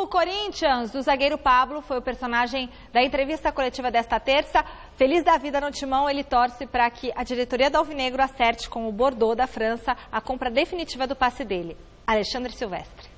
no Corinthians, o zagueiro Pablo foi o personagem da entrevista coletiva desta terça. Feliz da vida no timão, ele torce para que a diretoria do Alvinegro acerte com o Bordeaux da França a compra definitiva do passe dele. Alexandre Silvestre.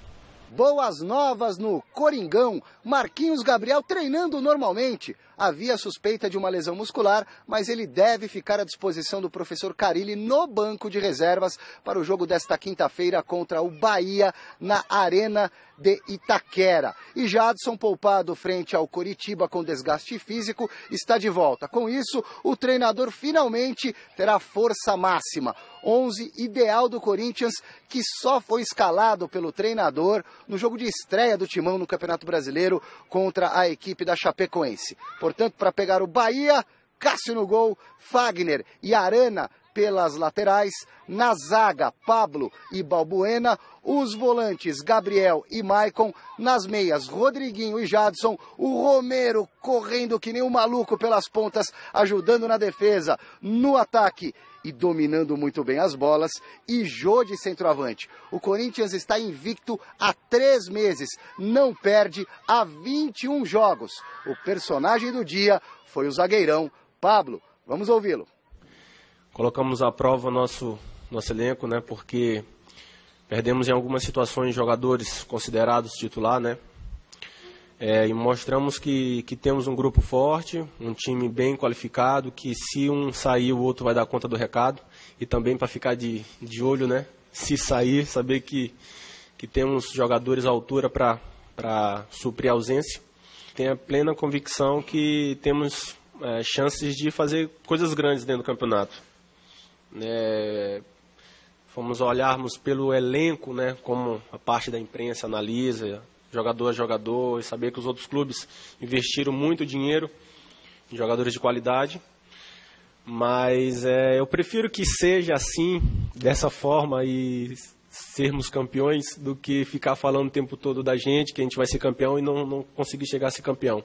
Boas novas no Coringão. Marquinhos Gabriel treinando normalmente. Havia suspeita de uma lesão muscular, mas ele deve ficar à disposição do professor Carille no banco de reservas para o jogo desta quinta-feira contra o Bahia na Arena de Itaquera. E Jadson, poupado frente ao Coritiba com desgaste físico, está de volta. Com isso, o treinador finalmente terá força máxima. 11 ideal do Corinthians, que só foi escalado pelo treinador no jogo de estreia do Timão no Campeonato Brasileiro contra a equipe da Chapecoense. Portanto, para pegar o Bahia, Cássio no gol, Fagner e Arana pelas laterais, na zaga, Pablo e Balbuena, os volantes Gabriel e Maicon, nas meias, Rodriguinho e Jadson, o Romero correndo que nem um maluco pelas pontas, ajudando na defesa, no ataque e dominando muito bem as bolas, e Jô de centroavante. O Corinthians está invicto há 3 meses, não perde há 21 jogos. O personagem do dia foi o zagueirão Pablo. Vamos ouvi-lo. Colocamos à prova nosso elenco, né, porque perdemos em algumas situações jogadores considerados titular, né, e mostramos que temos um grupo forte, um time bem qualificado, que se um sair o outro vai dar conta do recado, e também para ficar de olho, né, se sair, saber que temos jogadores à altura para suprir a ausência. Tenho a plena convicção que temos chances de fazer coisas grandes dentro do campeonato. Fomos olharmos pelo elenco, né, como a parte da imprensa analisa, jogador a jogador, e saber que os outros clubes investiram muito dinheiro em jogadores de qualidade, mas eu prefiro que seja assim, dessa forma, e sermos campeões, do que ficar falando o tempo todo da gente, que a gente vai ser campeão e não conseguir chegar a ser campeão.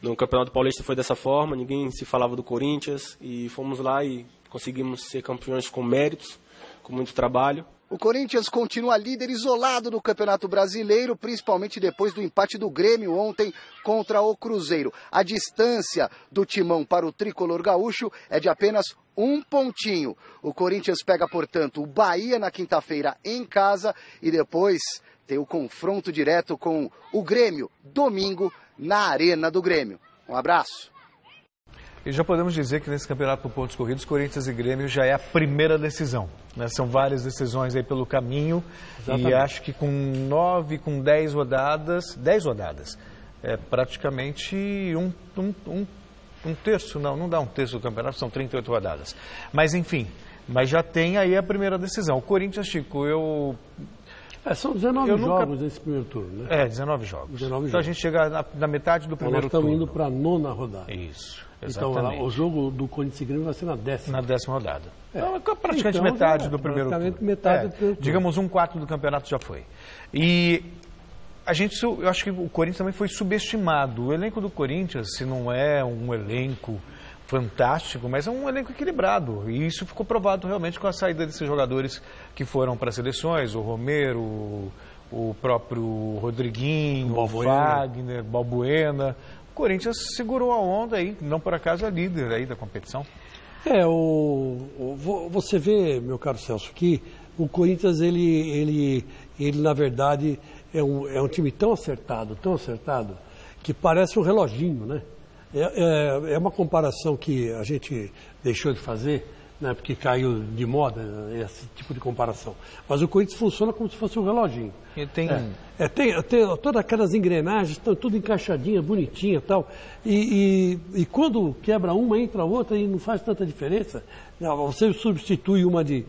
No Campeonato Paulista foi dessa forma, ninguém se falava do Corinthians, e fomos lá e conseguimos ser campeões com méritos, com muito trabalho. O Corinthians continua líder isolado do Campeonato Brasileiro, principalmente depois do empate do Grêmio ontem contra o Cruzeiro. A distância do Timão para o tricolor gaúcho é de apenas 1 pontinho. O Corinthians pega, portanto, o Bahia na quinta-feira em casa e depois tem o confronto direto com o Grêmio, domingo, na Arena do Grêmio. Um abraço. E já podemos dizer que nesse campeonato por pontos corridos, Corinthians e Grêmio já é a primeira decisão, né? São várias decisões aí pelo caminho. Exatamente. E acho que com 10 rodadas, é praticamente um terço, não dá um terço do campeonato, são 38 rodadas. Mas enfim, já tem aí a primeira decisão. O Corinthians, Chico, são 19 jogos nesse primeiro turno, né? 19 jogos. 19 então jogos. A gente chega na metade do primeiro turno. Nós estamos indo para a 9ª rodada. Isso, exatamente. Então o jogo do Corinthians e Grêmio vai ser na 10ª. Na 10ª rodada. Então, praticamente metade do primeiro turno. Metade do primeiro turno. Digamos 1/4 do campeonato já foi. E eu acho que o Corinthians também foi subestimado. O elenco do Corinthians, se não é um elenco fantástico, mas é um elenco equilibrado. E isso ficou provado realmente com a saída desses jogadores que foram para as seleções, o Romero, o próprio Rodriguinho, o Fagner, Balbuena. O Corinthians segurou a onda aí, não por acaso é líder aí da competição. Você vê, meu caro Celso, que o Corinthians, ele na verdade, é um time tão acertado, que parece um reloginho, né? É uma comparação que a gente deixou de fazer, né, porque caiu de moda esse tipo de comparação. Mas o Corinthians funciona como se fosse um reloginho. Tem todas aquelas engrenagens, estão tudo encaixadinha, bonitinha e tal. E quando quebra uma, entra a outra e não faz tanta diferença. Você substitui uma de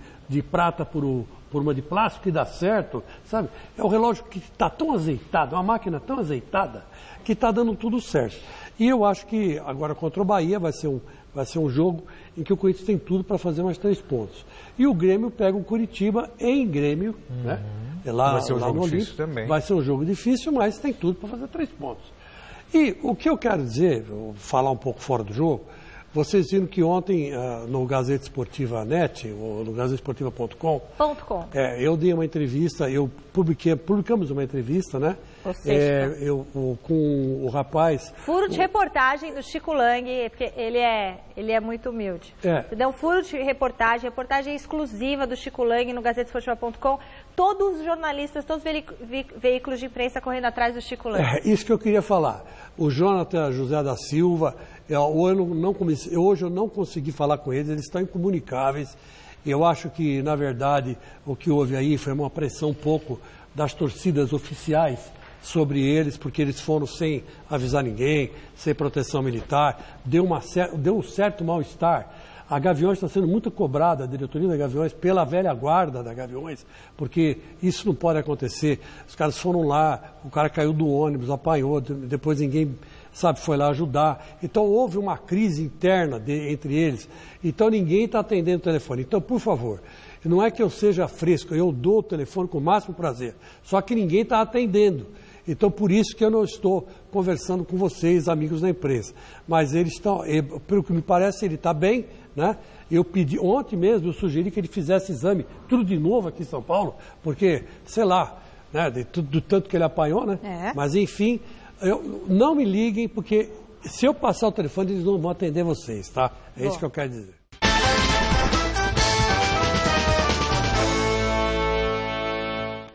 prata por uma de plástico e dá certo, sabe? É um relógio que está tão azeitado, uma máquina tão azeitada, que está dando tudo certo. E eu acho que agora contra o Bahia vai ser um jogo em que o Corinthians tem tudo para fazer mais 3 pontos. E o Grêmio pega o Curitiba em Grêmio, né? Vai ser um jogo difícil também. Vai ser um jogo difícil, mas tem tudo para fazer 3 pontos. E o que eu quero dizer, vou falar um pouco fora do jogo, vocês viram que ontem no Gazeta Esportiva Net, ou no gazetesportiva.com, eu dei uma entrevista, publicamos uma entrevista, né? com o rapaz... Furo de reportagem do Chico Lang, porque ele é muito humilde. Você deu um furo de reportagem exclusiva do Chico Lang no GazeteSportiva.com. Todos os jornalistas, todos os veículos de imprensa correndo atrás do Chico Lang. Isso que eu queria falar. O Jonathan José da Silva, hoje eu não consegui falar com eles estão incomunicáveis. Eu acho que, na verdade, o que houve aí foi uma pressão um pouco das torcidas oficiais sobre eles, porque eles foram sem avisar ninguém, sem proteção militar, deu um certo mal-estar. A Gaviões está sendo muito cobrada, a diretoria da Gaviões, pela velha guarda da Gaviões, porque isso não pode acontecer. Os caras foram lá, o cara caiu do ônibus, apanhou, depois ninguém, foi lá ajudar. Então houve uma crise interna entre eles, então ninguém está atendendo o telefone. Então, por favor, não é que eu seja fresco, eu dou o telefone com o máximo prazer, só que ninguém está atendendo. Então, por isso que eu não estou conversando com vocês, amigos da imprensa. Mas eles estão, pelo que me parece, ele está bem, né? Eu pedi, ontem mesmo, eu sugeri que ele fizesse exame, tudo de novo aqui em São Paulo, porque, sei lá, né, do tanto que ele apanhou, né? Mas, enfim, não me liguem, porque se eu passar o telefone, eles não vão atender vocês, tá? É isso que eu quero dizer.